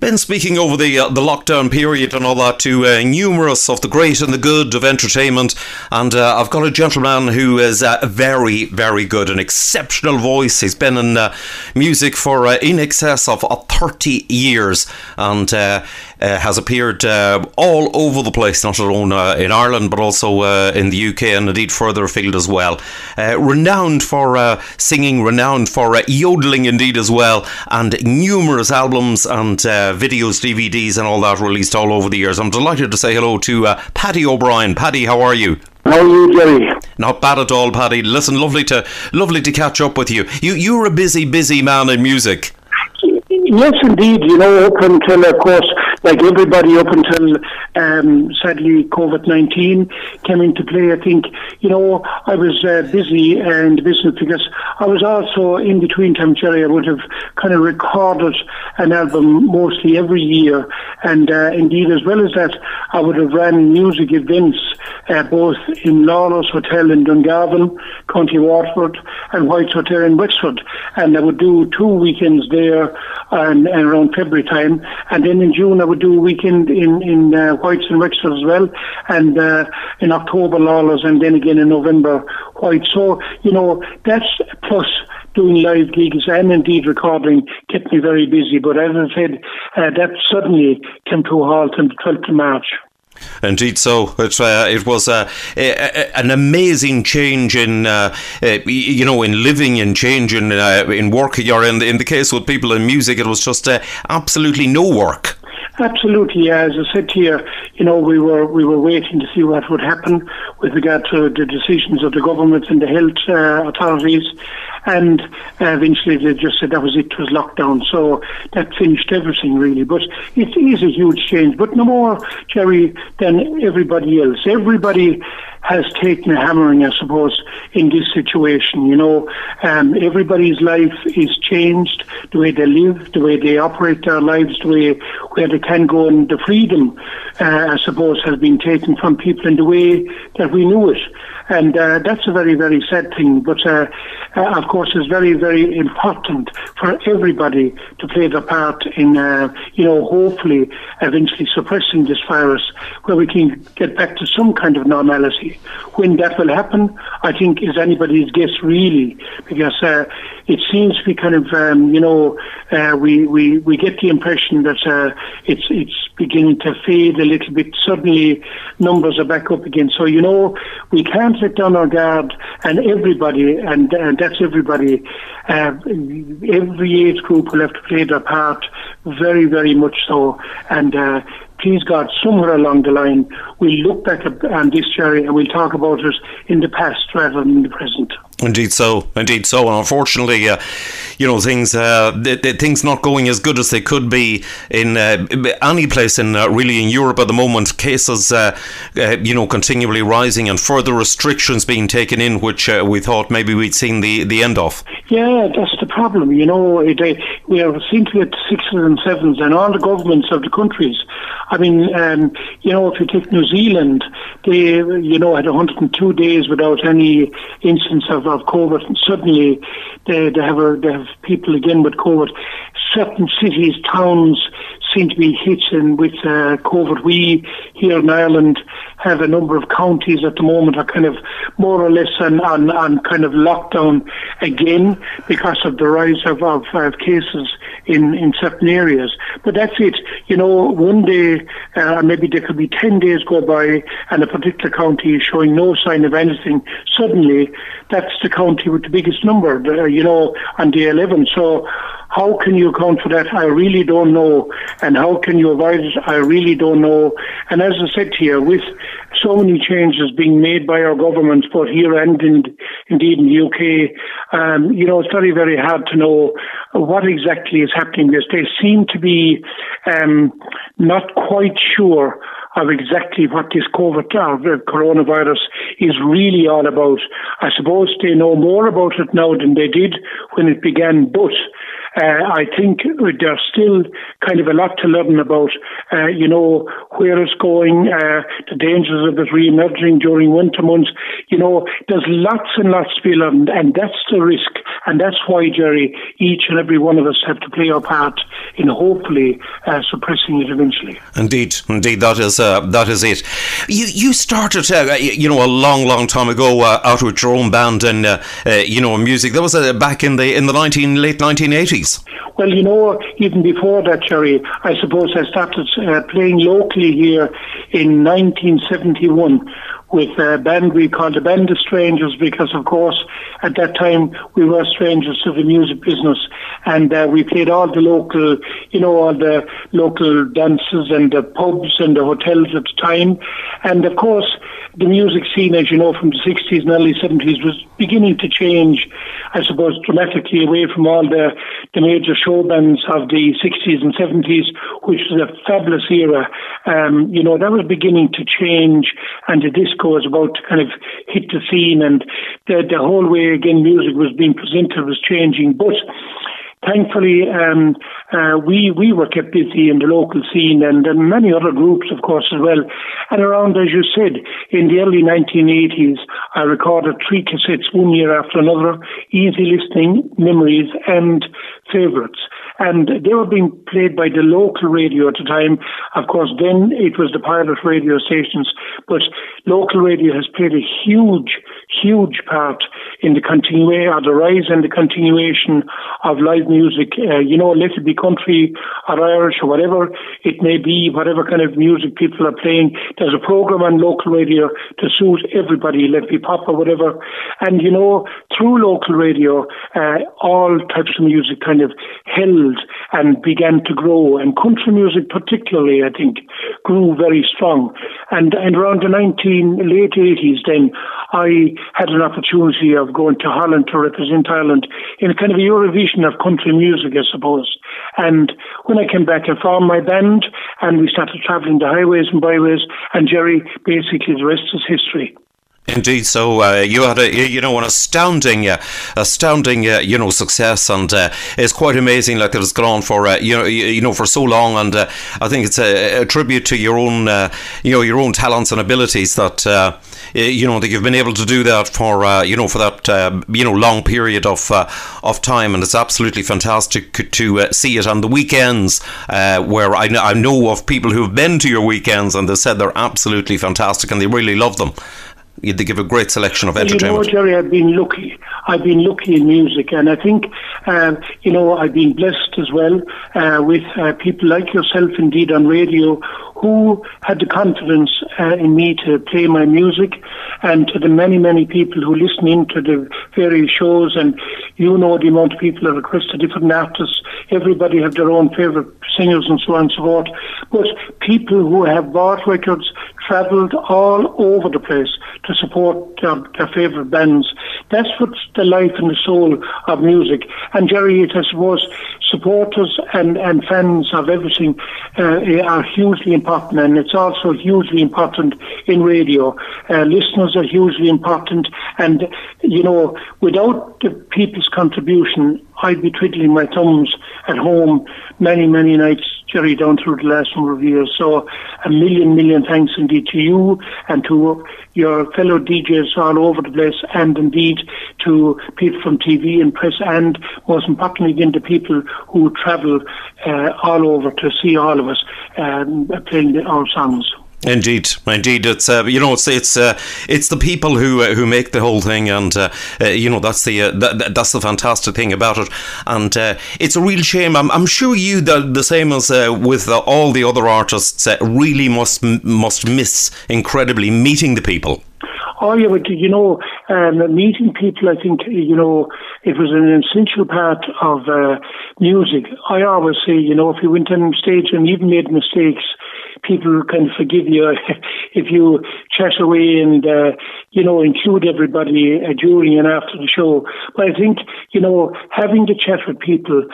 Been speaking over the lockdown period and all that to numerous of the great and the good of entertainment, and I've got a gentleman who is very, very good, an exceptional voice. He's been in music for in excess of 30 years and has appeared all over the place, not alone in Ireland but also in the UK and indeed further afield as well. Renowned for singing, renowned for yodeling indeed as well, and numerous albums and videos, DVDs and all that released all over the years. I'm delighted to say hello to Paddy O'Brien. Paddy, how are you? How are you, Jerry? Not bad at all, Paddy. Listen, lovely to catch up with you. You're a busy man in music. Yes, indeed. Up until, of course, like everybody, up until sadly COVID-19 came into play. I think, I was busy in the business because I was also in between time, Jerry. I would have kind of recorded an album mostly every year, and indeed, as well as that, I would have ran music events both in Lawless Hotel in Dungarvan, County Waterford, and White's Hotel in Wexford, and I would do 2 weekends there and around February time, and then in June I would do a weekend in White's and Wexford as well, and in October Lawless, and then again in November White. So that's plus doing live gigs and indeed recording kept me very busy. But as I said, that suddenly came to a halt on the 12th of March. Indeed, so it was an amazing change in in living and change in working. Or in the case with people in music, it was just absolutely no work. Absolutely, as I said to you, we were waiting to see what would happen with regard to the decisions of the government and the health authorities, and eventually they just said that was it was lockdown. So that finished everything really. But it is a huge change, but no more, Jerry, than everybody else. Everybody has taken a hammering, I suppose, in this situation. Everybody's life is changed, the way they live, the way they operate their lives, the way where they can go, and the freedom, I suppose, has been taken from people in the way that we knew it. And that's a very, very sad thing. But, of course, it's very, very important for everybody to play their part in, hopefully eventually suppressing this virus where we can get back to some kind of normality. When that will happen, I think, is anybody's guess, really, because it seems to be kind of, we get the impression that it's beginning to fade a little bit. Suddenly, numbers are back up again. So, we can't let down our guard, and everybody, and that's everybody, every age group will have to play their part, very, very much so. And please God, somewhere along the line, we'll look back on this, Jerry, and we'll talk about it in the past rather than in the present. Indeed so. And unfortunately, things not going as good as they could be in any place in really in Europe at the moment. Cases, continually rising and further restrictions being taken in, which we thought maybe we'd seen the end of. Yeah, that's the problem. We are seem to get sixes and sevens, and all the governments of the countries. I mean, if you take New Zealand, they, had 102 days without any instance of COVID, and suddenly they have people again with COVID. Certain cities, towns seem to be hit with COVID. We here in Ireland have a number of counties at the moment are kind of more or less on kind of lockdown again because of the rise of cases in certain areas. But that's it. One day, maybe there could be 10 days go by and a particular county is showing no sign of anything. Suddenly, that's the county with the biggest number, on day 11. So how can you account for that? I really don't know. And how can you avoid it? I really don't know. And as I said to you, with so many changes being made by our governments, both here and indeed in the UK, it's very, very hard to know what exactly is happening. Because they seem to be not quite sure of exactly what this COVID or coronavirus is really all about. I suppose they know more about it now than they did when it began, but I think there's still kind of a lot to learn about, where it's going, the dangers of it re-emerging during winter months. There's lots and lots to be learned, and that's the risk. And that's why, Jerry, each and every one of us have to play our part in hopefully suppressing it eventually. Indeed, that is it. You started, a long time ago out with your own band and music. That was back in the late 1980s. Well, even before that, Jerry, I suppose I started playing locally here in 1971 with a band we called the Band of Strangers, because, of course, at that time we were strangers to the music business, and we played all the local, all the local dances and the pubs and the hotels at the time. And, of course, the music scene, as you know, from the 60s and early 70s was beginning to change, I suppose, dramatically away from all the major show bands of the 60s and 70s, which was a fabulous era. That was beginning to change, and the disco was about to kind of hit the scene, and the whole way, again, music was being presented was changing. But thankfully, we were kept busy in the local scene, and many other groups, of course, as well. And around, as you said, in the early 1980s, I recorded 3 cassettes one year after another, easy listening, memories, and favourites. And they were being played by the local radio at the time. Of course, then it was the pirate radio stations, but local radio has played a huge part in the the rise and the continuation of live music. Let it be country or Irish or whatever it may be, whatever kind of music people are playing. There's a program on local radio to suit everybody, let it be pop or whatever. And, through local radio, all types of music kind of held and began to grow. And country music particularly, I think, grew very strong. And around the late 80s then, I had an opportunity of going to Holland to represent Ireland in a kind of a Eurovision of country music, I suppose. And when I came back, I formed my band, and we started travelling the highways and byways, and Jerry, basically the rest is history. Indeed, so you had an astounding success, and it's quite amazing. Like, that it's gone on for for so long, and I think it's a tribute to your own talents and abilities that that you've been able to do that for that long period of time, and it's absolutely fantastic to see it on the weekends, where I know of people who've been to your weekends and they said they're absolutely fantastic and they really love them. They give a great selection of entertainment. Jerry, I've been lucky in music, and I think, I've been blessed as well with people like yourself, indeed, on radio, who had the confidence in me to play my music, and to the many, many people who listen in to the various shows, and the amount of people that request the different artists. Everybody have their own favourite singers and so on and so forth. But people who have bought records, travelled all over the place to support their favourite bands. That's what's the life and the soul of music. And Jerry, I suppose, supporters and fans of everything are hugely important, and it's also hugely important in radio. Listeners are hugely important, and without the people's contribution, I'd be twiddling my thumbs at home many, many nights, Jerry, down through the last number of years. So a million thanks indeed to you and to your fellow DJs all over the place, and indeed to people from TV and press, and most importantly again to people who travel all over to see all of us playing our songs. Indeed, it's it's the people who make the whole thing, and that's the fantastic thing about it, and it's a real shame. I'm sure you, the same as with all the other artists, really must miss incredibly meeting the people. Oh yeah, but meeting people, I think it was an essential part of music. I always say, if you went on stage and even made mistakes, people can forgive you if you chat away and, include everybody during and after the show. But I think, having the chat with people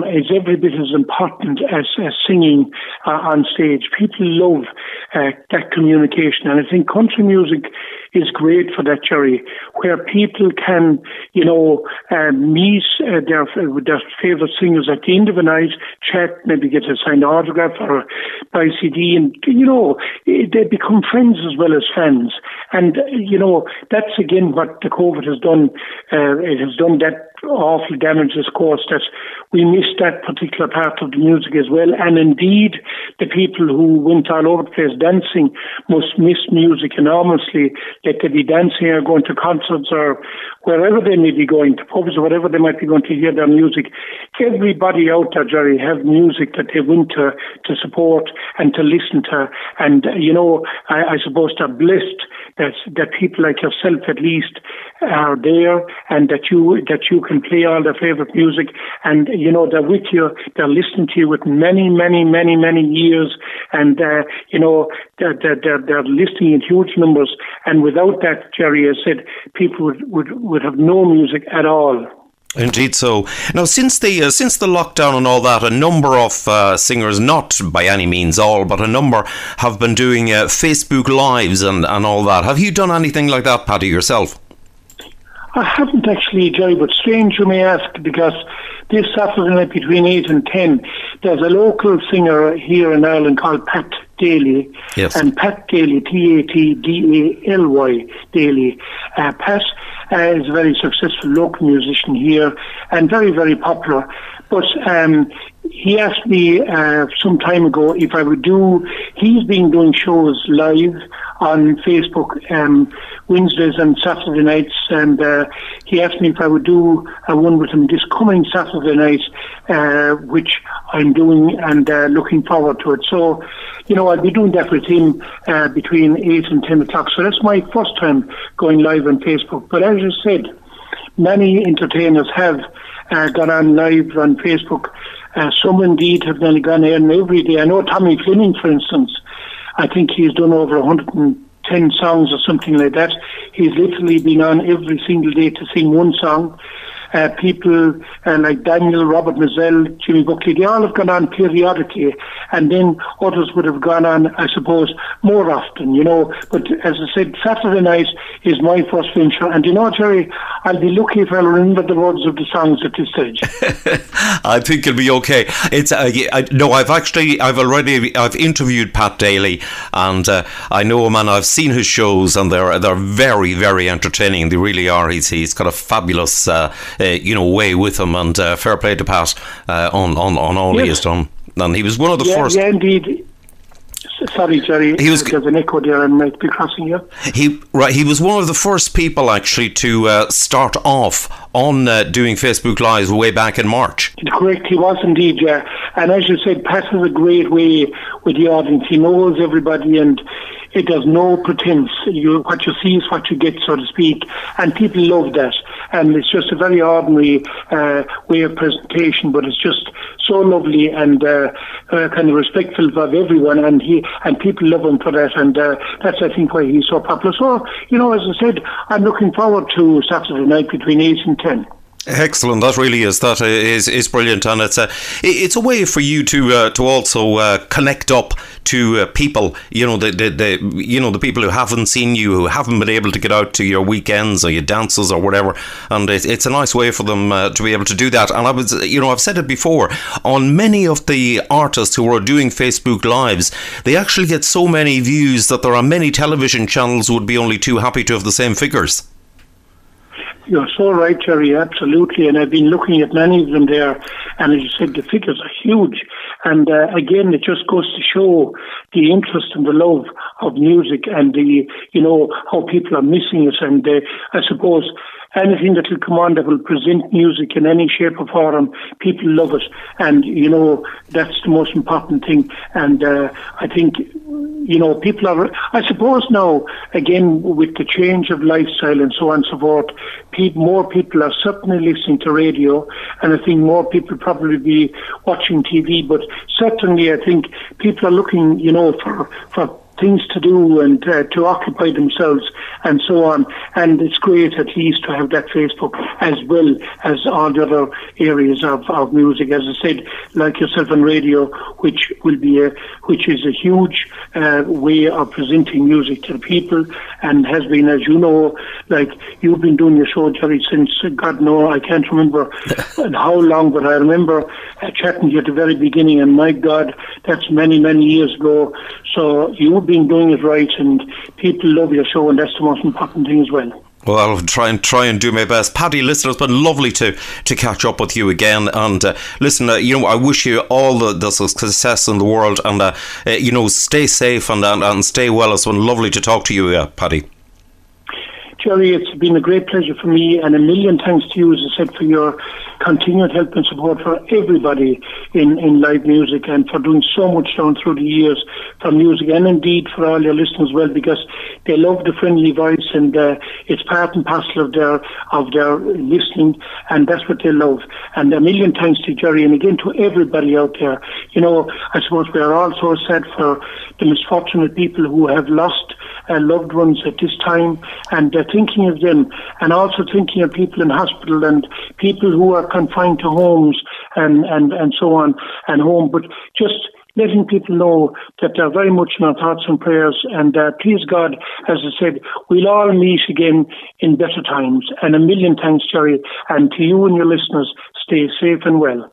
is every bit as important as singing on stage. People love that communication. And I think country music is great for that, Jerry, where people can, meet their favourite singers at the end of a night, chat, maybe get a signed autograph or buy CD, and, they become friends as well as fans. And, that's again what the COVID has done. It has done that awful damage, of course, that we missed that particular part of the music as well. And indeed, the people who went all over the place dancing must miss music enormously. Let they be dancing or going to concerts or wherever they may be going, to pubs or whatever they might be going to hear their music. Everybody out there, Jerry, have music that they went to support and to listen to. And, I suppose they're blessed that people like yourself at least are there, and that you can play all their favourite music, and they're with you, they're listening to you with many years, and they're listening in huge numbers. And without that, Jerry has said, people would have no music at all. Indeed so. Now, since the lockdown and all that, a number of singers, not by any means all, but a number have been doing Facebook Lives and all that. Have you done anything like that, Paddy, yourself? I haven't actually, Jerry, but strange you may ask, because this Saturday night between 8 and 10, there's a local singer here in Ireland called Pat Daly. Yes. And Pat Daly, T-A-T-D-A-L-Y, Daly. Pat is a very successful local musician here and very, very popular. But he asked me some time ago if I would he's been doing shows live on Facebook Wednesdays and Saturday nights, and he asked me if I would do one with him this coming Saturday night, which I'm doing and looking forward to it. So, I'll be doing that with him between 8 and 10 o'clock. So that's my first time going live on Facebook. But as you said, many entertainers have gone on live on Facebook. Some indeed have nearly gone in every day. I know Tommy Fleming, for instance, I think he's done over 110 songs or something like that. He's literally been on every single day to sing one song. People like Daniel, Robert Mazzell, Jimmy Buckley, they all have gone on periodically, and then others would have gone on, I suppose, more often, But as I said, Saturday night is my first venture, and Jerry, I'll be lucky if I'll remember the words of the songs at this stage. I think it'll be okay. It's I've interviewed Pat Daly, and I know him, and I've seen his shows, and they're very, very entertaining. They really are. He's got a fabulous way with him, and fair play to Pat on all he has done. And he was one of the first. Yeah, indeed. Sorry, Jerry. There's an echo there, and might be crossing you. He was one of the first people actually to start off on doing Facebook Lives way back in March. Correct, he was indeed, yeah. And as you said, Pat has a great way with the audience. He knows everybody, and it does no pretense. What you see is what you get, so to speak, and people love that. And it's just a very ordinary way of presentation, but it's just so lovely and kind of respectful of everyone, and people love him for that, and that's, I think, why he's so popular. So, as I said, I'm looking forward to Saturday night between 8 and 10. Excellent, that really is. That is brilliant, and it's a way for you to also connect up to people. The people who haven't seen you, who haven't been able to get out to your weekends or your dances or whatever, and it's a nice way for them to be able to do that. And I've said it before, on many of the artists who are doing Facebook Lives, they actually get so many views that there are many television channels who would be only too happy to have the same figures. You're so right, Jerry, absolutely. And I've been looking at many of them there, and as you said, the figures are huge. And again, it just goes to show the interest and the love of music, and how people are missing it. And I suppose anything that will come on that will present music in any shape or form, people love it. And, that's the most important thing. And I think, people are, I suppose now, again, with the change of lifestyle and so on and so forth, more people are certainly listening to radio, and I think more people probably be watching TV, but certainly I think people are looking, for things to do and to occupy themselves and so on. And it's great at least to have that Facebook as well as all the other areas of music. As I said, like yourself on radio, which is a huge way of presenting music to the people, and has been, as you know, like you've been doing your show, Jerry, since God knows, I can't remember how long, but I remember chatting to you at the very beginning, and my God, that's many, many years ago. So you've been doing it right, and people love your show, and that's the most important thing as well. Well, I'll try and do my best. Paddy, listen, it's been lovely to catch up with you again. And listen, I wish you all the success in the world, and stay safe and stay well. It's been lovely to talk to you, Paddy. Jerry, it's been a great pleasure for me, and a million thanks to you, as I said, for your continued help and support for everybody in live music, and for doing so much down through the years for music, and indeed for all your listeners as well, because they love the friendly voice, and it's part and parcel of their listening, and that's what they love. And a million thanks to Jerry, and again to everybody out there. I suppose we are all so sad for the misfortunate people who have lost loved ones at this time, and thinking of them, and also thinking of people in hospital and people who are confined to homes and so on, and home. But just letting people know that they're very much in our thoughts and prayers, and please God, as I said, we'll all meet again in better times. And a million thanks, Jerry, and to you and your listeners, stay safe and well.